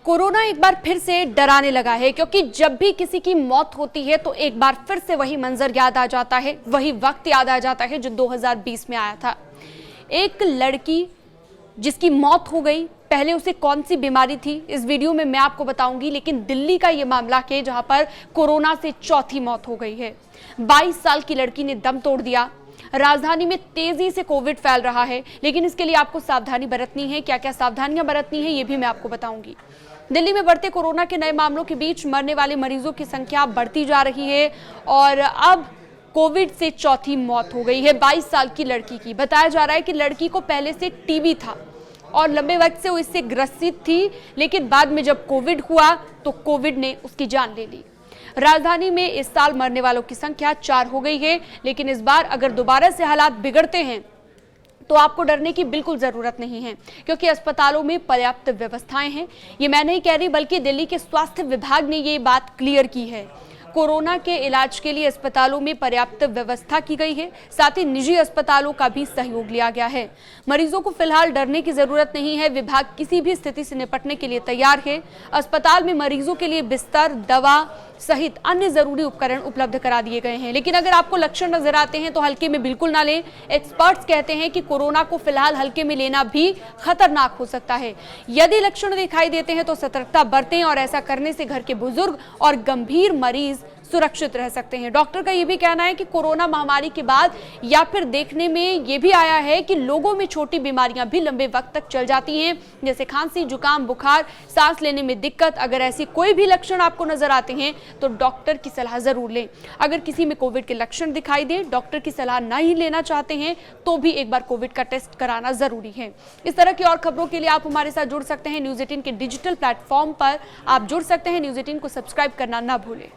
Corona एक बार फिर से डराने लगा है, क्योंकि जब भी किसी की मौत होती है तो एक बार फिर से वही मंजर याद आ जाता है, वही वक्त याद आ जाता है जो 2020 में आया था। एक लड़की जिसकी मौत हो गई, पहले उसे कौन सी बीमारी थी इस वीडियो में मैं आपको बताऊंगी, लेकिन दिल्ली का ये मामला है जहां पर कोरोना से चौथी मौत हो गई है। 22 साल की लड़की ने दम तोड़ दिया। राजधानी में तेजी से कोविड फैल रहा है, लेकिन इसके लिए आपको सावधानी बरतनी है। क्या क्या सावधानियां बरतनी है ये भी मैं आपको बताऊंगी। दिल्ली में बढ़ते कोरोना के नए मामलों के बीच मरने वाले मरीजों की संख्या बढ़ती जा रही है और अब कोविड से चौथी मौत हो गई है 22 साल की लड़की की। बताया जा रहा है कि लड़की को पहले से टीबी था और लंबे वक्त से वो इससे ग्रसित थी, लेकिन बाद में जब कोविड हुआ तो कोविड ने उसकी जान ले ली। राजधानी में इस साल मरने वालों की संख्या 4 हो गई है, लेकिन इस बार अगर दोबारा से हालात बिगड़ते हैं तो आपको डरने की बिल्कुल जरूरत नहीं है, क्योंकि अस्पतालों में पर्याप्त व्यवस्थाएं हैं। ये मैं नहीं कह रही, बल्कि दिल्ली के स्वास्थ्य विभाग ने ये बात क्लियर की है। कोरोना के इलाज के लिए अस्पतालों में पर्याप्त व्यवस्था की गई है, साथ ही निजी अस्पतालों का भी सहयोग लिया गया है। मरीजों को फिलहाल डरने की जरूरत नहीं है। विभाग किसी भी स्थिति से निपटने के लिए तैयार है। अस्पताल में मरीजों के लिए बिस्तर, दवा सहित अन्य जरूरी उपकरण उपलब्ध करा दिए गए हैं। लेकिन अगर आपको लक्षण नजर आते हैं तो हल्के में बिल्कुल ना लें। एक्सपर्ट्स कहते हैं कि कोरोना को फिलहाल हल्के में लेना भी खतरनाक हो सकता है। यदि लक्षण दिखाई देते हैं तो सतर्कता बरतें और ऐसा करने से घर के बुजुर्ग और गंभीर मरीज सुरक्षित रह सकते हैं। डॉक्टर का यह भी कहना है कि कोरोना महामारी के बाद या फिर देखने में यह भी आया है कि लोगों में छोटी बीमारियां भी लंबे वक्त तक चल जाती हैं, जैसे खांसी, जुकाम, बुखार, सांस लेने में दिक्कत। अगर ऐसी कोई भी लक्षण आपको नजर आते हैं तो डॉक्टर की सलाह जरूर लें। अगर किसी में कोविड के लक्षण दिखाई दे, डॉक्टर की सलाह नहीं लेना चाहते हैं तो भी एक बार कोविड का टेस्ट कराना जरूरी है। इस तरह की और खबरों के लिए आप हमारे साथ जुड़ सकते हैं। न्यूज़ 18 के डिजिटल प्लेटफॉर्म पर आप जुड़ सकते हैं। न्यूज़ 18 को सब्सक्राइब करना ना भूलें।